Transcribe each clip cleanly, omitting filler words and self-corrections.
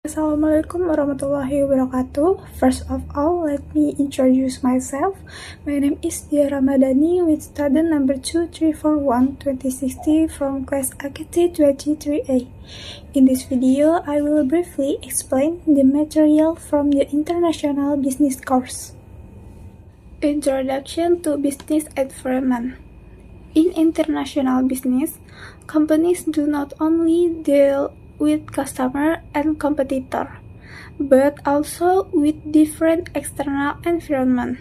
Assalamualaikum warahmatullahi wabarakatuh. First of all, let me introduce myself. My name is Dia Ramadhani with student number 2341-2060 from class AKT 23A. In this video, I will briefly explain the material from the International Business course. Introduction to Business Environment. In international business, companies do not only deal with customer and competitor, but also with different external environment.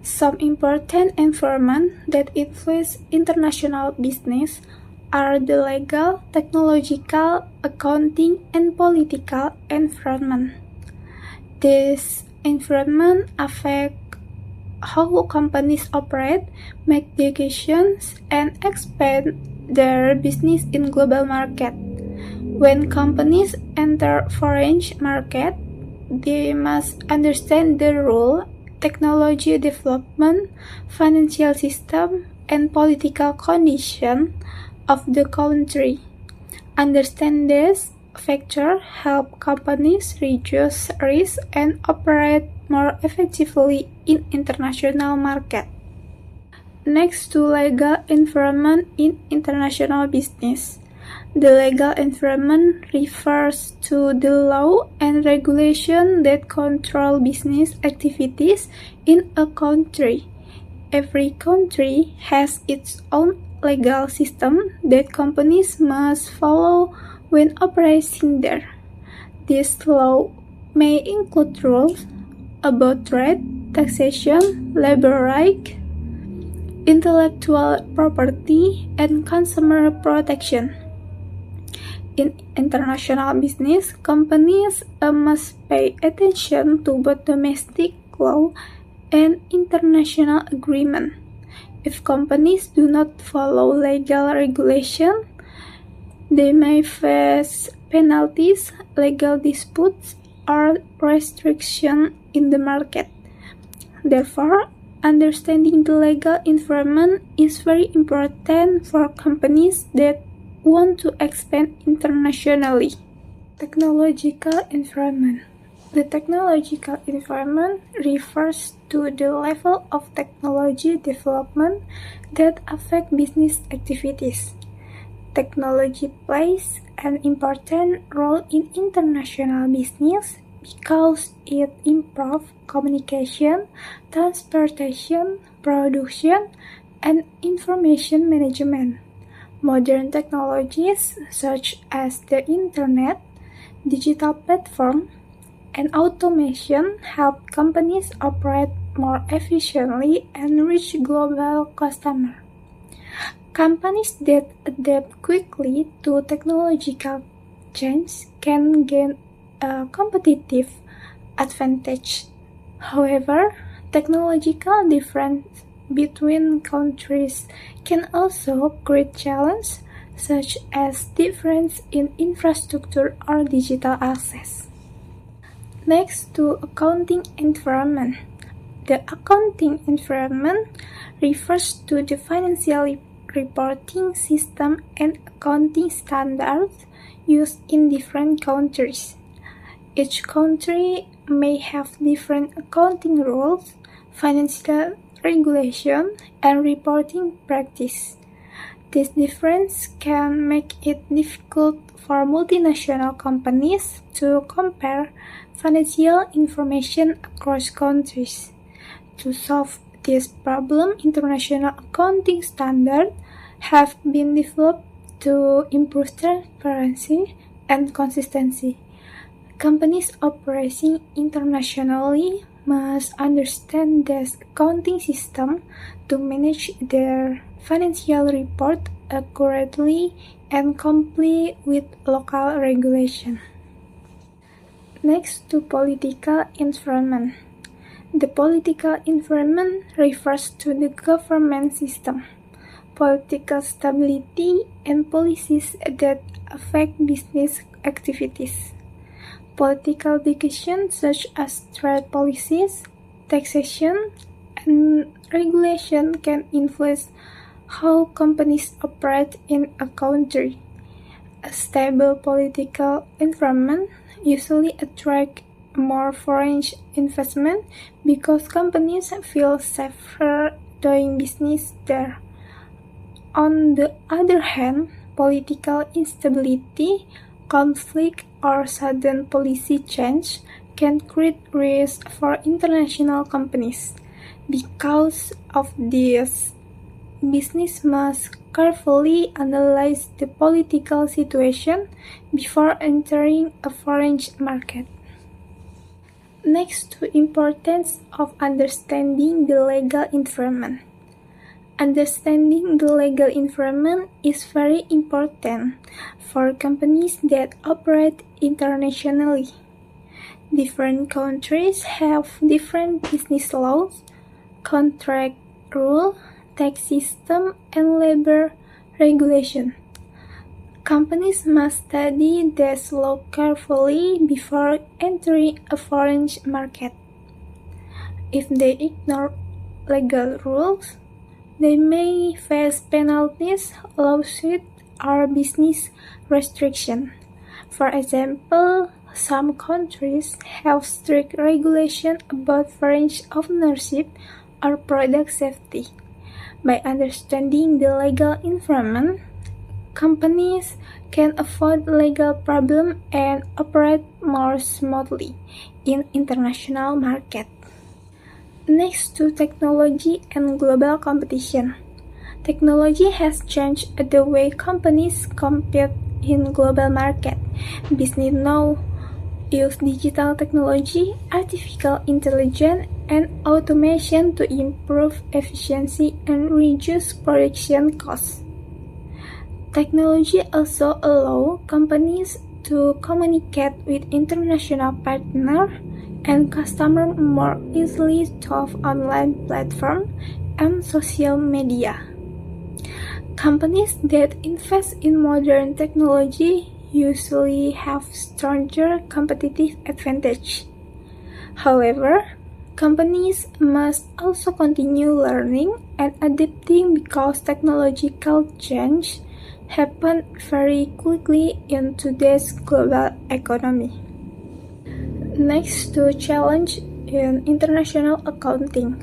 Some important environment that influence international business are the legal, technological, accounting, and political environment. This environment affect how companies operate, make decisions, and expand their business in global market. When companies enter foreign market, they must understand the rule, technology development, financial system, and political condition of the country. Understand this factor help companies reduce risk and operate more effectively in international market. Next to legal environment in international business. The legal environment refers to the law and regulation that control business activities in a country. Every country has its own legal system that companies must follow when operating there. This law may include rules about trade, taxation, labor rights, intellectual property, and consumer protection. In international business, companies must pay attention to both domestic law and international agreement. If companies do not follow legal regulation, they may face penalties, legal disputes, or restrictions in the market. Therefore, understanding the legal environment is very important for companies that want to expand internationally. Technological environment. The technological environment refers to the level of technology development that affect business activities. Technology plays an important role in international business because it improves communication, transportation, production, and information management. Modern technologies such as the internet, digital platform, and automation help companies operate more efficiently and reach global customers. Companies that adapt quickly to technological change can gain a competitive advantage. However, technological difference between countries can also create challenges such as difference in infrastructure or digital access. Next to accounting environment. The accounting environment refers to the financial reporting system and accounting standards used in different countries. Each country may have different accounting rules, financial regulation, and reporting practice. This difference can make it difficult for multinational companies to compare financial information across countries. To solve this problem, international accounting standards have been developed to improve transparency and consistency. Companies operating internationally must understand this accounting system to manage their financial report accurately and comply with local regulation. Next to political environment. The political environment refers to the government system, political stability, and policies that affect business activities. Political decisions such as trade policies, taxation, and regulation can influence how companies operate in a country. A stable political environment usually attract more foreign investment because companies feel safer doing business there. On the other hand, political instability, conflict, or sudden policy change can create risk for international companies. Because of this, business must carefully analyze the political situation before entering a foreign market. Next to importance of understanding the legal environment. Understanding the legal environment is very important for companies that operate internationally. Different countries have different business laws, contract rules, tax system, and labor regulation. Companies must study these laws carefully before entering a foreign market. If they ignore legal rules, they may face penalties, lawsuits, or business restrictions. For example, some countries have strict regulations about foreign ownership or product safety. By understanding the legal environment, companies can avoid legal problems and operate more smoothly in international markets. Next to technology and global competition. Technology has changed the way companies compete in global market. Business now use digital technology, artificial intelligence, and automation to improve efficiency and reduce production costs. Technology also allows companies to communicate with international partners and customers more easily through online platforms and social media. Companies that invest in modern technology usually have stronger competitive advantage. However, companies must also continue learning and adapting because technological change happen very quickly in today's global economy. Next to challenge in international accounting.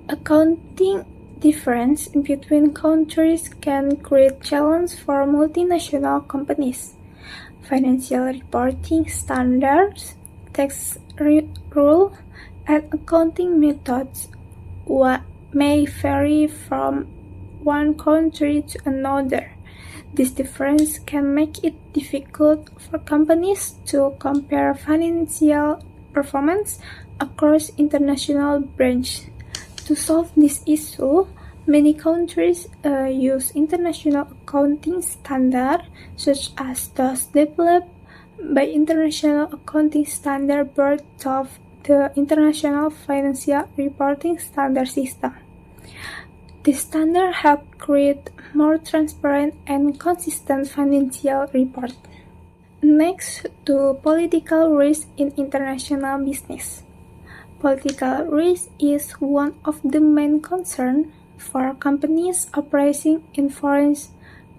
Accounting difference between countries can create challenge for multinational companies. Financial reporting standards, tax rules, and accounting methods may vary from one country to another. This difference can make it difficult for companies to compare financial performance across international branches. To solve this issue, many countries use international accounting standards, such as those developed by International Accounting Standard Board of the International Financial Reporting Standard System. This standard helps create more transparent and consistent financial reports. Next to political risk in international business. Political risk is one of the main concerns for companies operating in foreign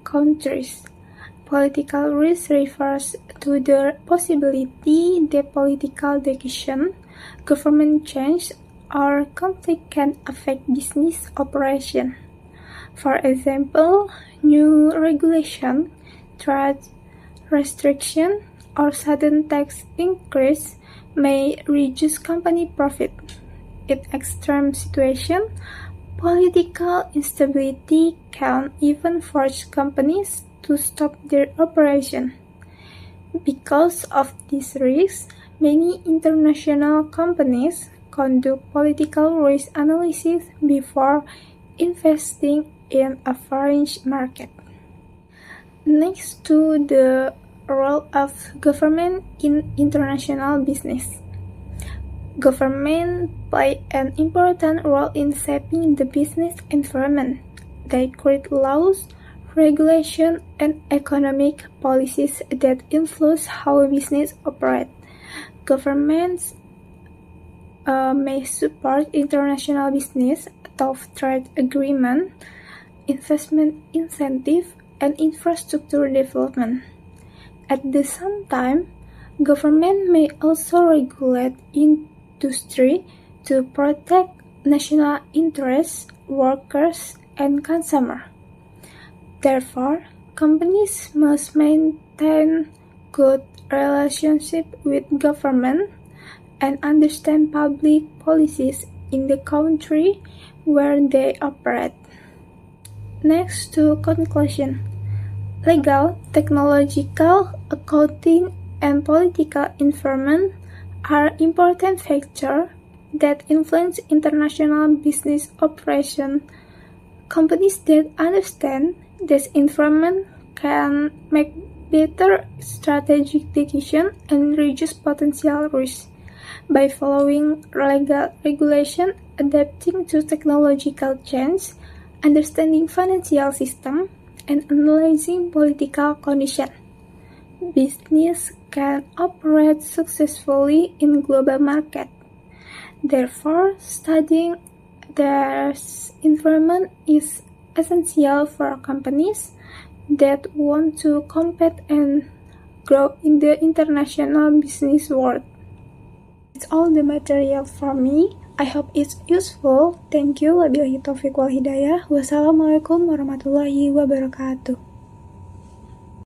countries. Political risk refers to the possibility that political decisions, government change, or conflict can affect business operations. For example, new regulation, trade restriction, or sudden tax increase may reduce company profit. In extreme situations, political instability can even force companies to stop their operation. Because of this risk, many international companies conduct political risk analysis before investing in a foreign market. Next to the role of government in international business. Government play an important role in shaping the business environment. They create laws, regulation, and economic policies that influence how business operates. Governments may support international business through trade agreements, investment incentives, and infrastructure development. At the same time, Government may also regulate industry to protect national interests, workers, and consumers. Therefore, companies must maintain good relationships with government and understand public policies in the country where they operate. Next to conclusion. Legal, technological, accounting, and political environment are important factors that influence international business operations. Companies that understand this environment can make better strategic decisions and reduce potential risks. By following legal regulation, adapting to technological change, understanding financial system, and analyzing political conditions, business can operate successfully in global market. Therefore, studying their environment is essential for companies that want to compete and grow in the international business world. It's all the material for me. I hope it's useful. Thank you. Wabillahi taufiq wal hidayah. Wassalamualaikum warahmatullahi wabarakatuh.